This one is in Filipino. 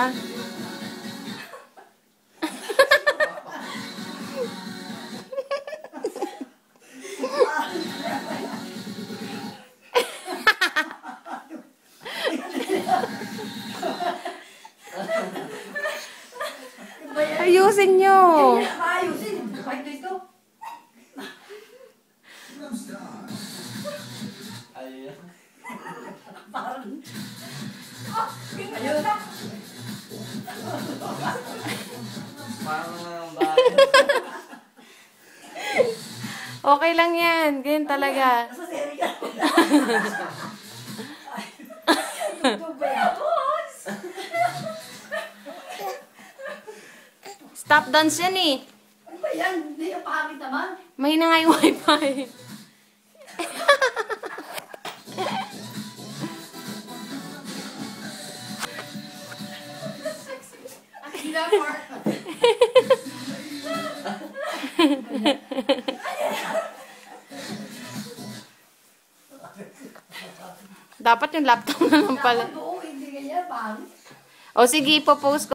ha? Ayusin nyo. Ayusin. Kahit dito. Ayun. Parang... Ayun na. Parang ang bahay. Okay lang yan. Ganyan talaga. Nasa seri ka. Stop dance yan eh. Ano ba yan? Hindi yung pangit naman. Mahina nga yung wifi. Dapat yung laptop na lang pala. Oo, hindi ganyan. Pangit. O sige, ipopost ko.